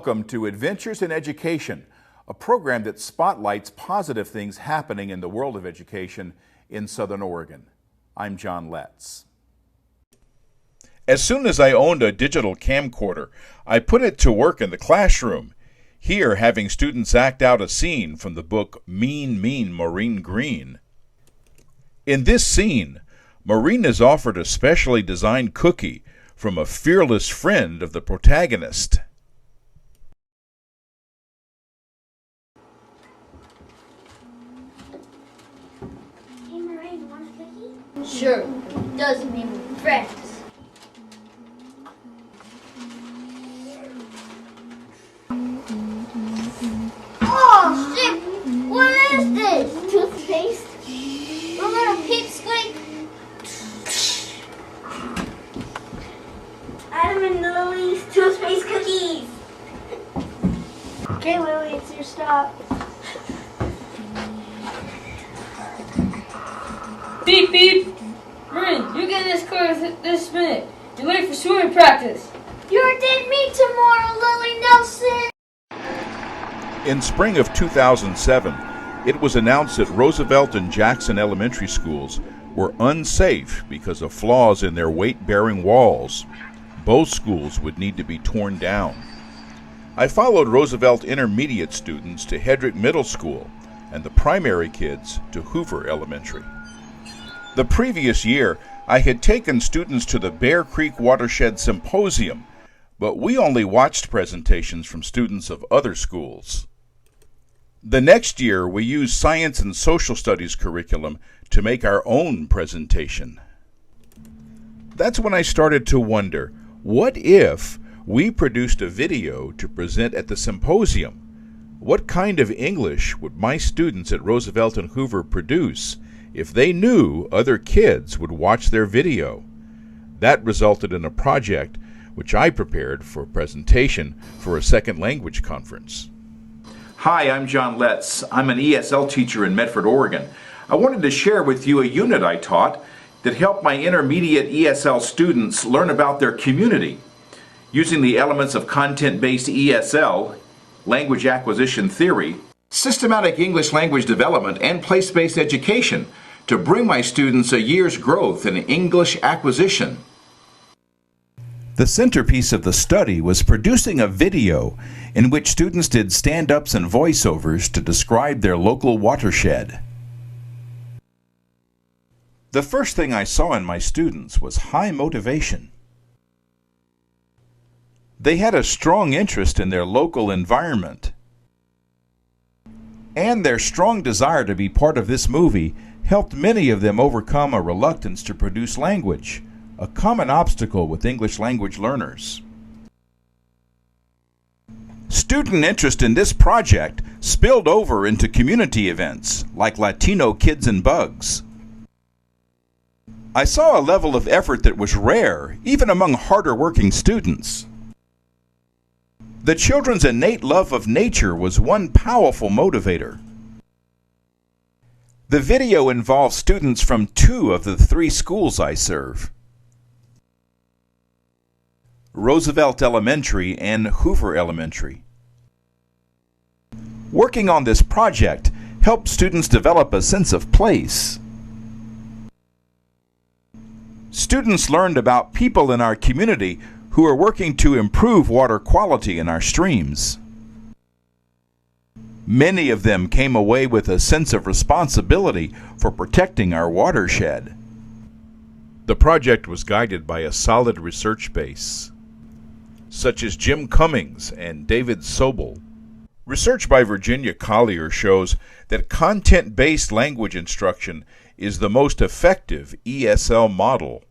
Welcome to Adventures in Education, a program that spotlights positive things happening in the world of education in Southern Oregon. I'm John Letts. As soon as I owned a digital camcorder, I put it to work in the classroom, here having students act out a scene from the book Mean, Mean Maureen Green. In this scene, Maureen is offered a specially designed cookie from a fearless friend of the protagonist. Hey Maureen, you want a cookie? Sure, it doesn't mean we're friends. Oh shit! What is this? Toothpaste? We're gonna pipsqueak. Adam and Lily's toothpaste cookies. Okay, Lily, it's your stop. Beep, beep! Maureen, you get in this car this minute. You're late for swimming practice. You're dead meat tomorrow, Lily Nelson. In spring of 2007, it was announced that Roosevelt and Jackson elementary schools were unsafe because of flaws in their weight-bearing walls. Both schools would need to be torn down. I followed Roosevelt Intermediate students to Hedrick Middle School and the primary kids to Hoover Elementary. The previous year, I had taken students to the Bear Creek Watershed Symposium, but we only watched presentations from students of other schools. The next year, we used science and social studies curriculum to make our own presentation. That's when I started to wonder, what if we produced a video to present at the symposium? What kind of English would my students at Roosevelt and Hoover produce if they knew other kids would watch their video? That resulted in a project which I prepared for a presentation for a second language conference. Hi, I'm John Letts. I'm an ESL teacher in Medford, Oregon. I wanted to share with you a unit I taught that helped my intermediate ESL students learn about their community using the elements of content-based ESL, language acquisition theory, systematic English language development, and place-based education to bring my students a year's growth in English acquisition. The centerpiece of the study was producing a video in which students did stand-ups and voiceovers to describe their local watershed. The first thing I saw in my students was high motivation. They had a strong interest in their local environment. And their strong desire to be part of this movie helped many of them overcome a reluctance to produce language, a common obstacle with English language learners. Student interest in this project spilled over into community events like Latino Kids and Bugs. I saw a level of effort that was rare, even among harder working students. The children's innate love of nature was one powerful motivator. The video involves students from 2 of the 3 schools I serve, Roosevelt Elementary and Hoover Elementary. Working on this project helped students develop a sense of place. Students learned about people in our community who are working to improve water quality in our streams. Many of them came away with a sense of responsibility for protecting our watershed. The project was guided by a solid research base, such as Jim Cummings and David Sobel. Research by Virginia COLLIER shows that content-based language instruction is the most effective ESL model.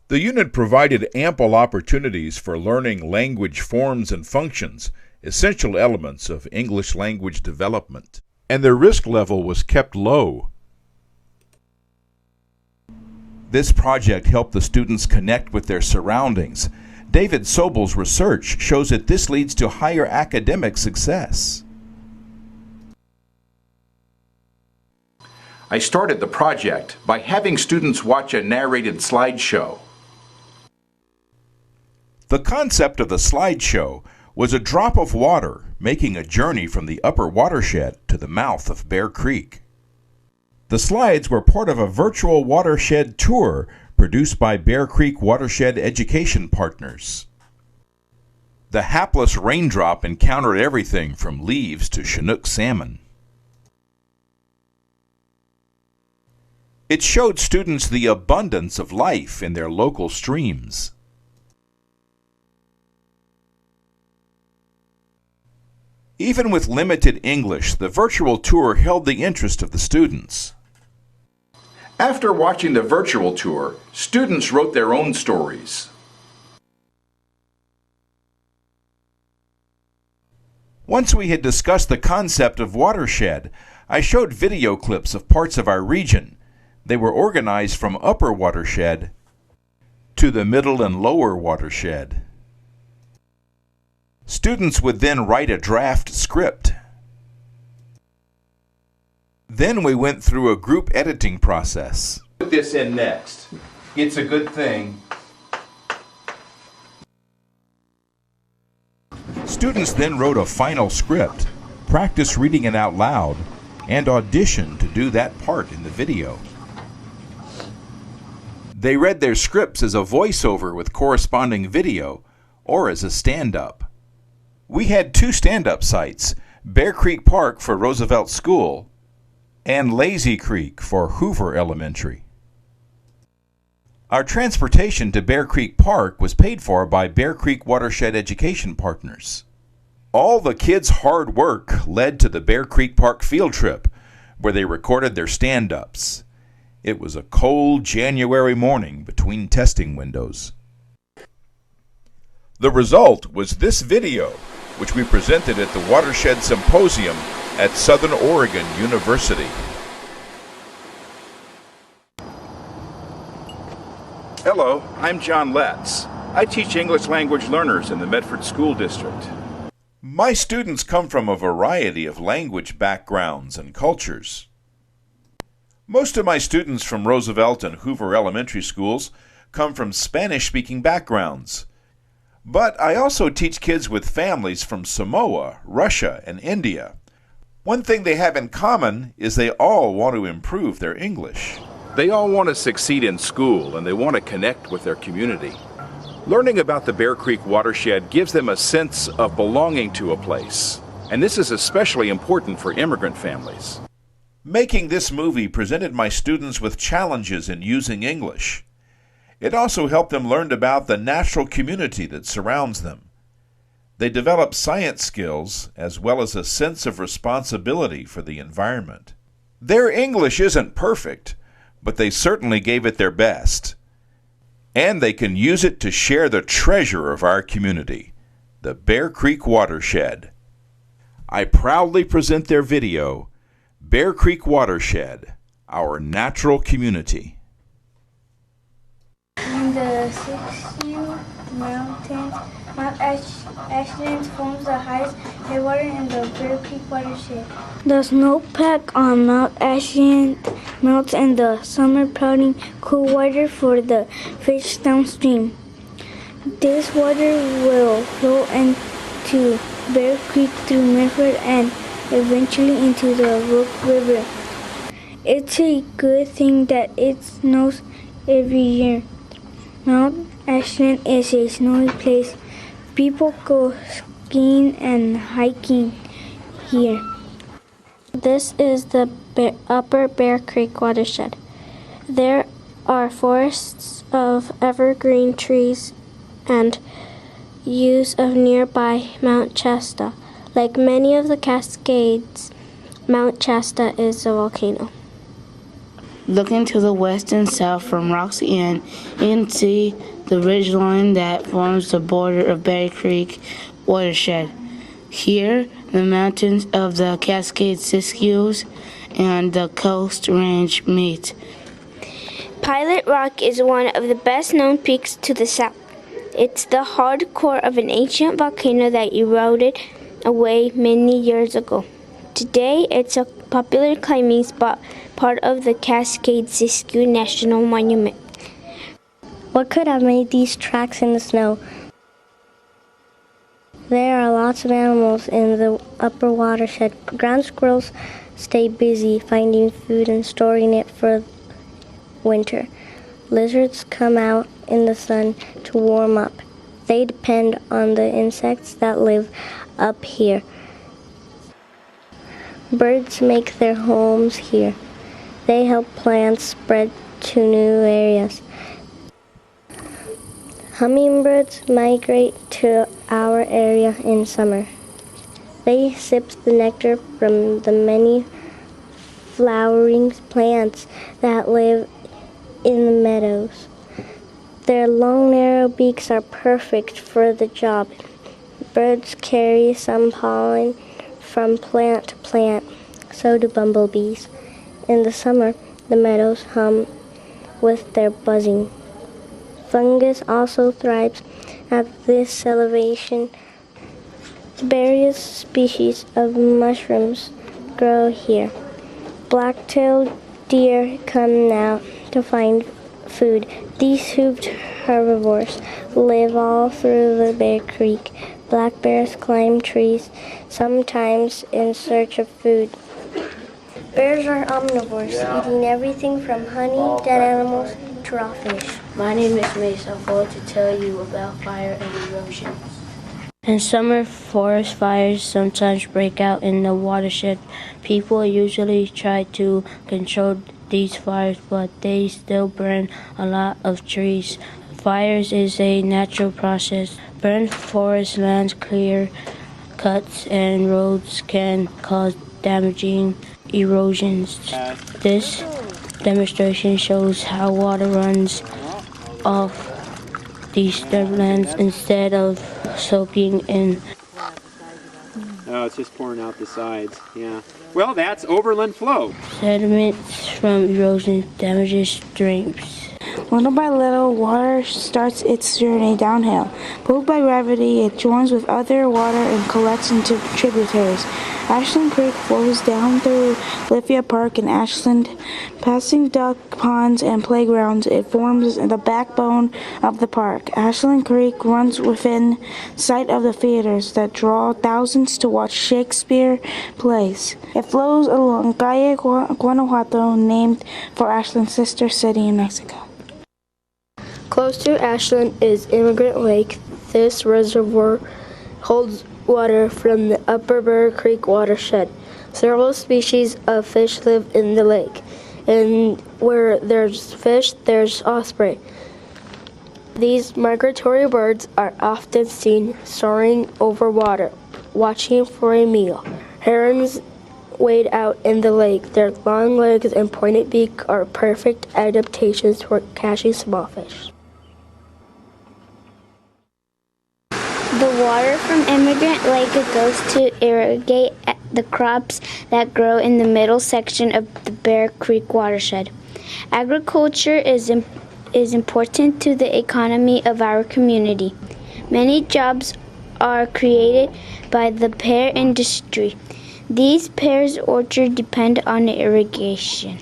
The unit provided ample opportunities for learning language forms and functions, essential elements of English language development, and the risk level was kept low. This project helped the students connect with their surroundings. David Sobel's research shows that this leads to higher academic success. I started the project by having students watch a narrated slideshow. The concept of the slideshow was a drop of water making a journey from the upper watershed to the mouth of Bear Creek. The slides were part of a virtual watershed tour produced by Bear Creek Watershed Education Partners. The hapless raindrop encountered everything from leaves to Chinook salmon. It showed students the abundance of life in their local streams. Even with limited English, the virtual tour held the interest of the students. After watching the virtual tour, students wrote their own stories. Once we had discussed the concept of watershed, I showed video clips of parts of our region. They were organized from upper watershed to the middle and lower watershed. Students would then write a draft script. Then we went through a group editing process. Put this in next. It's a good thing. Students then wrote a final script, practiced reading it out loud, and auditioned to do that part in the video. They read their scripts as a voiceover with corresponding video or as a stand-up. We had 2 stand-up sites, Bear Creek Park for Roosevelt School and Lazy Creek for Hoover Elementary. Our transportation to Bear Creek Park was paid for by Bear Creek Watershed Education Partners. All the kids' hard work led to the Bear Creek Park field trip, where they recorded their stand-ups. It was a cold January morning between testing windows. The result was this video, which we presented at the Watershed Symposium at Southern Oregon University. Hello, I'm John Letts. I teach English language learners in the Medford School District. My students come from a variety of language backgrounds and cultures. Most of my students from Roosevelt and Hoover Elementary Schools come from Spanish-speaking backgrounds. But I also teach kids with families from Samoa, Russia, and India. One thing they have in common is they all want to improve their English. They all want to succeed in school and they want to connect with their community. Learning about the Bear Creek watershed gives them a sense of belonging to a place, and this is especially important for immigrant families. Making this movie presented my students with challenges in using English. It also helped them learn about the natural community that surrounds them. They developed science skills as well as a sense of responsibility for the environment. Their English isn't perfect, but they certainly gave it their best. And they can use it to share the treasure of our community, the Bear Creek Watershed. I proudly present their video, Bear Creek Watershed, Our Natural Community. In the Siskiyou Mountains, Mount Ashland forms the highest headwater in the Bear Creek watershed. The snowpack on Mount Ashland melts in the summer, providing cool water for the fish downstream. This water will flow into Bear Creek through Medford and eventually into the Rook River. It's a good thing that it snows every year. Mount Ashland is a snowy place. People go skiing and hiking here. This is the upper Bear Creek watershed. There are forests of evergreen trees and views of nearby Mount Shasta. Like many of the Cascades, Mount Shasta is a volcano. Looking to the west and south from Roxy Inn, you can see the ridgeline that forms the border of Bear Creek watershed. Here, the mountains of the Cascade Siskiyous and the Coast Range meet. Pilot Rock is one of the best-known peaks to the south. It's the hard core of an ancient volcano that eroded away many years ago. Today, it's a popular climbing spot, part of the Cascade Siskiyou National Monument. What could have made these tracks in the snow? There are lots of animals in the upper watershed. Ground squirrels stay busy finding food and storing it for winter. Lizards come out in the sun to warm up. They depend on the insects that live up here. Birds make their homes here. They help plants spread to new areas. Hummingbirds migrate to our area in summer. They sip the nectar from the many flowering plants that live in the meadows. Their long, narrow beaks are perfect for the job. Birds carry some pollen from plant to plant. So do bumblebees. In the summer, the meadows hum with their buzzing. Fungus also thrives at this elevation. Various species of mushrooms grow here. Black-tailed deer come now to find food. These hoofed herbivores live all through the Bear Creek. Black bears climb trees, sometimes in search of food. Bears are omnivores, eating everything from honey, dead animals, to raw fish. My name is Mace. I'm going to tell you about fire and erosion. In summer, forest fires sometimes break out in the watershed. People usually try to control these fires, but they still burn a lot of trees. Fires is a natural process. Burned forest lands, clear cuts, and roads can cause damaging erosions. This demonstration shows how water runs off these disturbed lands instead of soaking in. Oh, it's just pouring out the sides, yeah. Well, that's overland flow. Sediments from erosion damages streams. Little by little, water starts its journey downhill. Pulled by gravity, it joins with other water and collects into tributaries. Ashland Creek flows down through Lithia Park and Ashland. Passing duck ponds and playgrounds, it forms the backbone of the park. Ashland Creek runs within sight of the theaters that draw thousands to watch Shakespeare plays. It flows along Calle Guanajuato, named for Ashland's sister city in Mexico. Close to Ashland is Immigrant Lake. This reservoir holds water from the upper Bear Creek watershed. Several species of fish live in the lake, and where there's fish, there's osprey. These migratory birds are often seen soaring over water, watching for a meal. Herons wade out in the lake. Their long legs and pointed beak are perfect adaptations for catching small fish. The water from Immigrant Lake goes to irrigate the crops that grow in the middle section of the Bear Creek watershed. Agriculture is important to the economy of our community. Many jobs are created by the pear industry. These pear orchards depend on irrigation.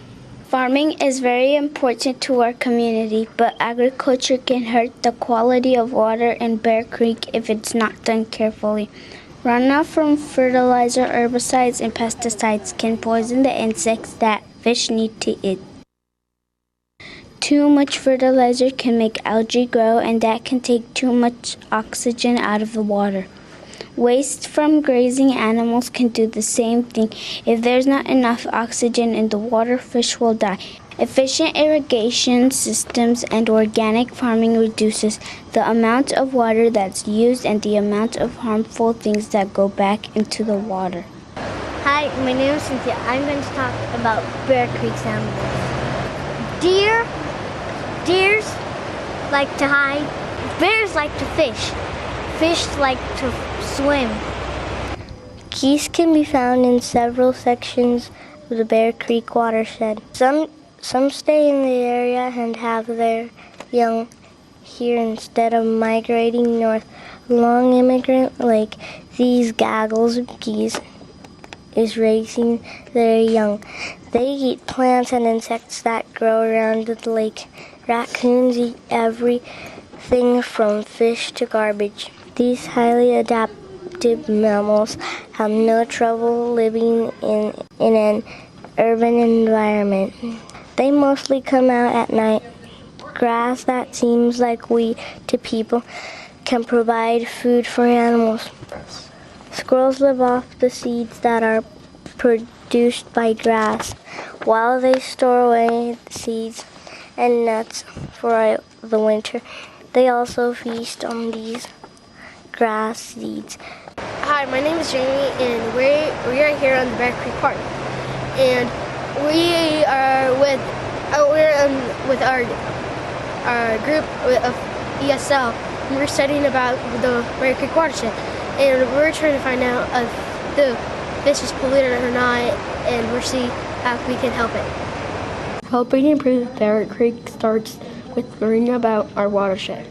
Farming is very important to our community, but agriculture can hurt the quality of water in Bear Creek if it's not done carefully. Runoff from fertilizer, herbicides, and pesticides can poison the insects that fish need to eat. Too much fertilizer can make algae grow, and that can take too much oxygen out of the water. Waste from grazing animals can do the same thing. If there's not enough oxygen in the water, fish will die. Efficient irrigation systems and organic farming reduces the amount of water that's used and the amount of harmful things that go back into the water. Hi, my name is Cynthia. I'm going to talk about Bear Creek's animals. Deers like to hide. Bears like to fish. Fish like to swim. Geese can be found in several sections of the Bear Creek watershed. Some stay in the area and have their young here instead of migrating north. Along Immigrant Lake, these gaggles of geese is raising their young. They eat plants and insects that grow around the lake. Raccoons eat everything from fish to garbage. These highly active mammals have no trouble living in an urban environment. They mostly come out at night. Grass that seems like wheat to people can provide food for animals. Squirrels live off the seeds that are produced by grass. While they store away seeds and nuts for the winter, they also feast on these grass seeds. Hi, my name is Jamie, and we are here on the Bear Creek Park, and we are with our group of ESL. And we're studying about the Bear Creek Watershed, and we're trying to find out if the fish is polluted or not, and we'll see how we can help it. Helping improve Bear Creek starts with learning about our watershed.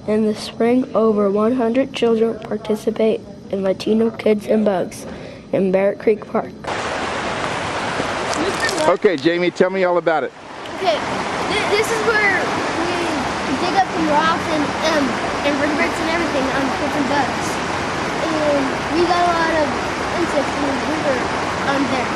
In the spring, over 100 children participate in Latino Kids and Bugs in Bear Creek Park. Okay, Jamie, tell me all about it. Okay, this is where we dig up some rocks and invertebrates and everything on kids and bugs. And we got a lot of insects in the river on there.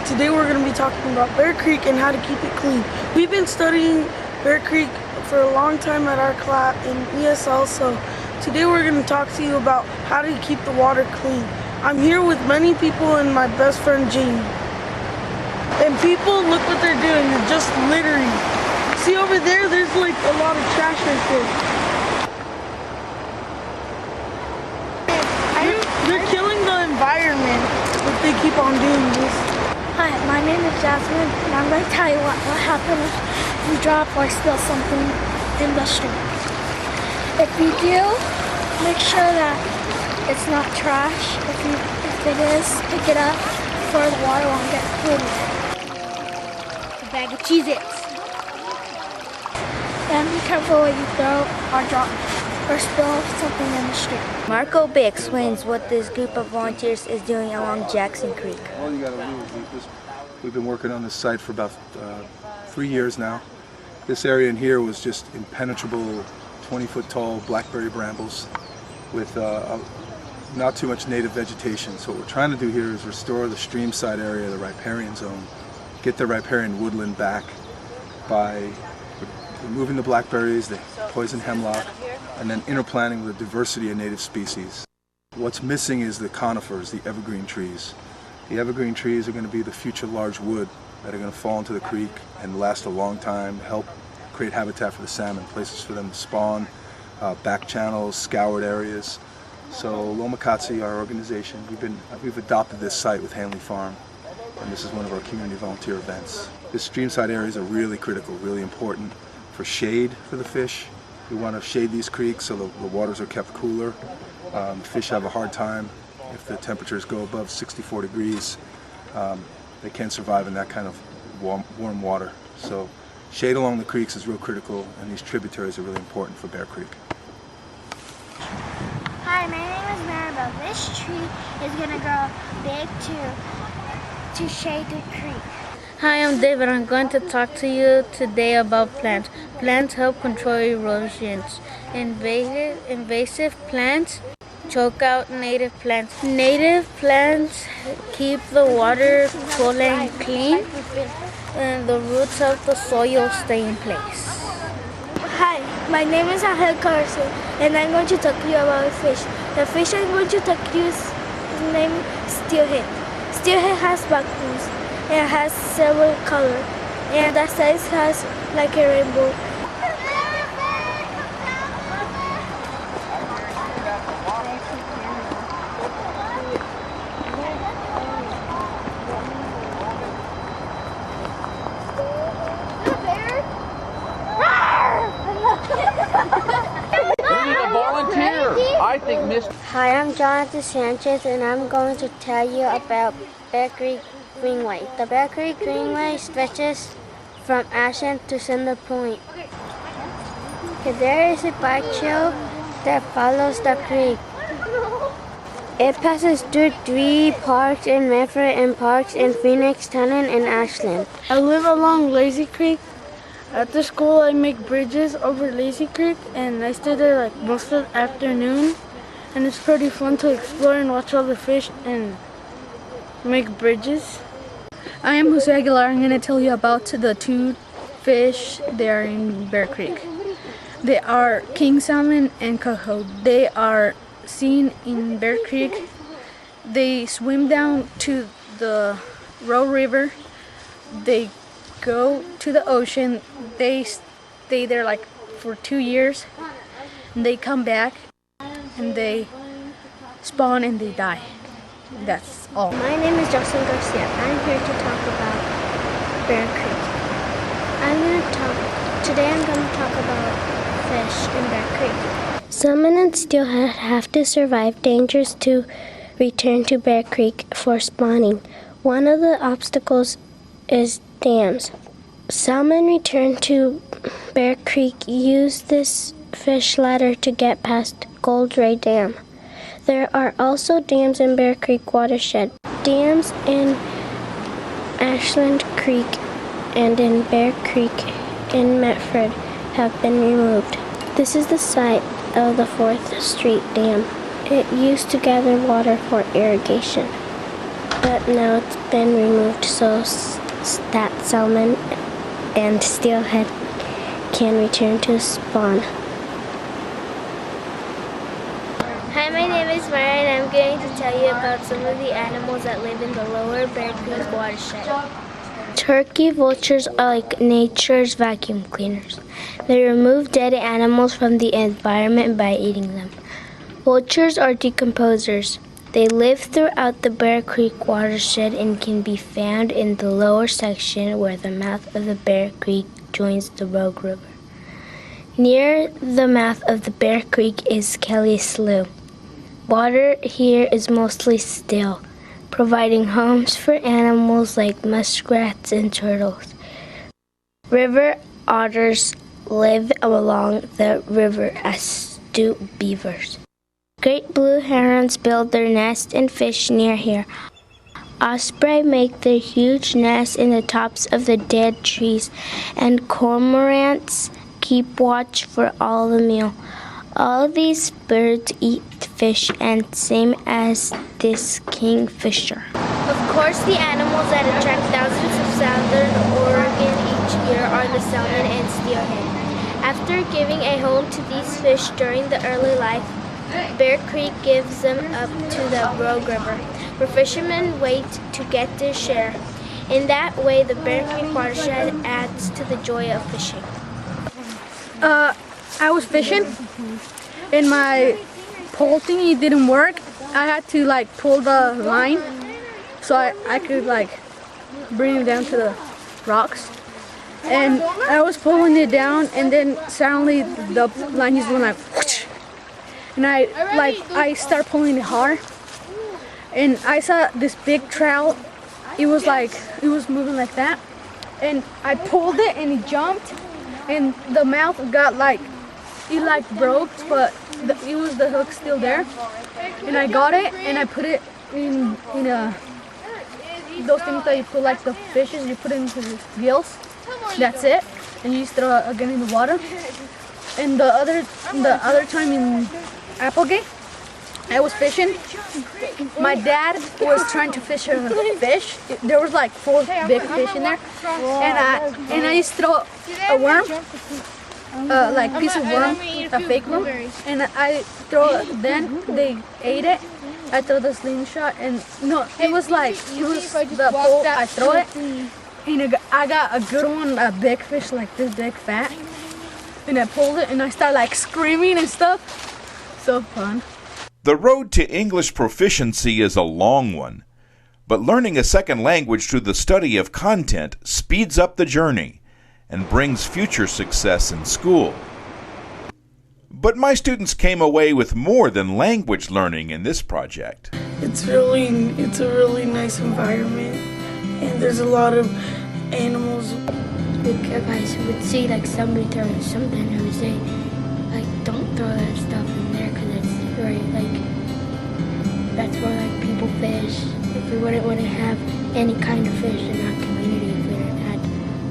Today we're going to be talking about Bear Creek and how to keep it clean. We've been studying Bear Creek for a long time at our class in ESL, so today we're going to talk to you about how to keep the water clean. I'm here with many people and my best friend Jamie. And people, look what they're doing, they're just littering. See over there, there's like a lot of trash right there. They're killing the environment if they keep on doing this. Hi, my name is Jasmine, and I'm going to tell you what happens if you drop or spill something in the street. If you do, make sure that it's not trash. If it is, pick it up before the water won't get polluted. A bag of Cheez-Its. And be careful what you throw or drop or spill something in the street. Marco B explains what this group of volunteers is doing along Jackson Creek. All you got to do is we've been working on this site for about 3 years now. This area in here was just impenetrable 20-foot tall blackberry brambles with not too much native vegetation. So what we're trying to do here is restore the streamside area, the riparian zone, get the riparian woodland back by removing the blackberries, the poison hemlock, and then interplanting with a diversity of native species. What's missing is the conifers, the evergreen trees. The evergreen trees are going to be the future large wood that are going to fall into the creek and last a long time, help create habitat for the salmon, places for them to spawn, back channels, scoured areas. So Lomakatsi, our organization, we've adopted this site with Hanley Farm, and this is one of our community volunteer events. This streamside areas are really critical, really important for shade for the fish. We want to shade these creeks so the waters are kept cooler. Fish have a hard time if the temperatures go above 64 degrees. They can't survive in that kind of warm water. So shade along the creeks is real critical, and these tributaries are really important for Bear Creek. Hi, my name is Maribel. This tree is going to grow big to shade the creek. Hi, I'm David. I'm going to talk to you today about plants. Plants help control erosions. Invasive plants choke out native plants. Native plants keep the water cool and clean, and the roots of the soil stay in place. Hi, My name is Angel Carson, and I'm going to talk to you about a fish. The fish I'm going to talk to you is named steelhead. Steelhead has backbones and has several colors, and the size has like a rainbow. Hi, I'm Jonathan Sanchez, and I'm going to tell you about Bear Creek Greenway. The Bear Creek Greenway stretches from Ashland to Center Point. There is a bike trail that follows the creek. It passes through 3 parks in Medford and parks in Phoenix, Tannen, and Ashland. I live along Lazy Creek. After school, I make bridges over Lazy Creek, and I stay there like most of the afternoon. And it's pretty fun to explore and watch all the fish and make bridges. I am Jose Aguilar. I'm going to tell you about the 2 fish there in Bear Creek. They are king salmon and coho. They are seen in Bear Creek. They swim down to the Roe River. They go to the ocean. They stay there like for 2 years. And they come back and they spawn and they die. That's all. My name is Jocelyn Garcia. I'm here to talk about Bear Creek. Today I'm going to talk about fish in Bear Creek. Salmon and steelhead have to survive dangers to return to Bear Creek for spawning. One of the obstacles is dams. Salmon return to Bear Creek use this fish ladder to get past Gold Ray Dam. There are also dams in Bear Creek Watershed. Dams in Ashland Creek and in Bear Creek in Medford have been removed. This is the site of the 4th Street Dam. It used to gather water for irrigation, but now it's been removed so that salmon and steelhead can return to spawn. Hi, my name is Mara, and I'm going to tell you about some of the animals that live in the lower Bear Creek watershed. Turkey vultures are like nature's vacuum cleaners. They remove dead animals from the environment by eating them. Vultures are decomposers. They live throughout the Bear Creek watershed and can be found in the lower section where the mouth of the Bear Creek joins the Rogue River. Near the mouth of the Bear Creek is Kelly Slough. Water here is mostly still, providing homes for animals like muskrats and turtles. River otters live along the river as astute beavers. Great blue herons build their nests and fish near here. Osprey make their huge nests in the tops of the dead trees, and cormorants keep watch for all the meal. All these birds eat fish, and same as this kingfisher. Of course, the animals that attract thousands of southern Oregon each year are the salmon and steelhead. After giving a home to these fish during the early life, Bear Creek gives them up to the Rogue River, where fishermen wait to get their share. In that way, the Bear Creek watershed adds to the joy of fishing. I was fishing and my pole thingy didn't work. I had to like pull the line so I could like bring it down to the rocks. And I was pulling it down, and then suddenly the line is going like whoosh, and I start pulling it hard, and I saw this big trout. It was moving like that, and I pulled it and it jumped, and the mouth got it broke, but the hook still there, and I got it and I put it in those things that you put like the fishes, you put it into the gills. That's it, and you just throw it again in the water. And the other time in Applegate, I was fishing. My dad was trying to fish a fish. There was like 4 big fish in there, and I just throw a worm, like piece of worm, a fake worm, and I throw it. Then they ate it. I throw the slingshot, and no, it was the pole. I throw it, and I got a good one, a big fish like this big fat, and I pulled it, and I start like screaming and stuff. So fun. The road to English proficiency is a long one, but learning a second language through the study of content speeds up the journey and brings future success in school. But my students came away with more than language learning in this project. It's a really nice environment, and there's a lot of animals. If I would see like somebody throwing something, I would say, like, don't throw that stuff in there because it's that's where like people fish. If we wouldn't want to have any kind of fish in our community, if we didn't have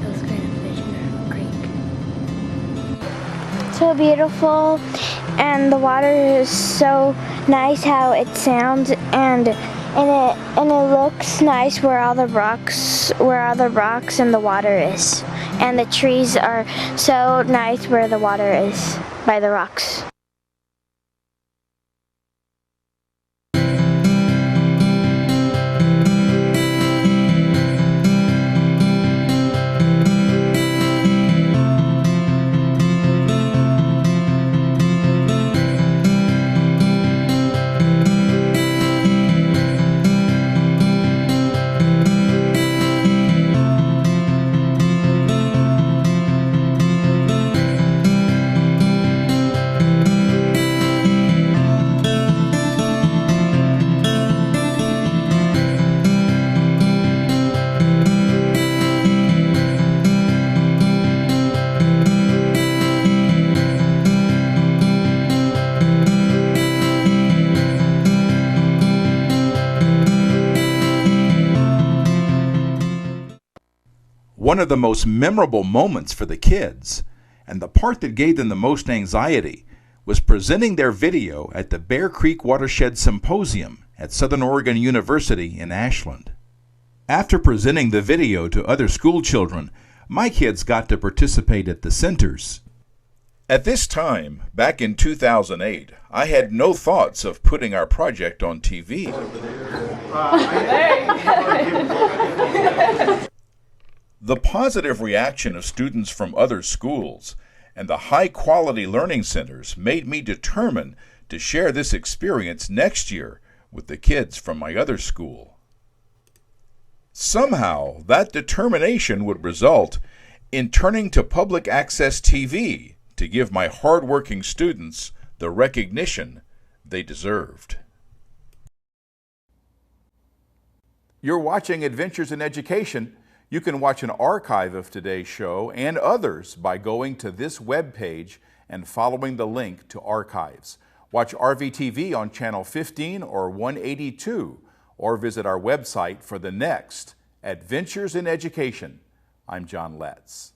those kind of fish in our creek. So beautiful, and the water is so nice how it sounds, and it looks nice where all the rocks and the water is, and the trees are so nice where the water is by the rocks. One of the most memorable moments for the kids, and the part that gave them the most anxiety, was presenting their video at the Bear Creek Watershed Symposium at Southern Oregon University in Ashland. After presenting the video to other school children, my kids got to participate at the centers. At this time, back in 2008, I had no thoughts of putting our project on TV. The positive reaction of students from other schools and the high-quality learning centers made me determined to share this experience next year with the kids from my other school. Somehow, that determination would result in turning to public access TV to give my hard-working students the recognition they deserved. You're watching Adventures in Education. You can watch an archive of today's show and others by going to this webpage and following the link to archives. Watch RVTV on channel 15 or 182, or visit our website for the next Adventures in Education. I'm John Letts.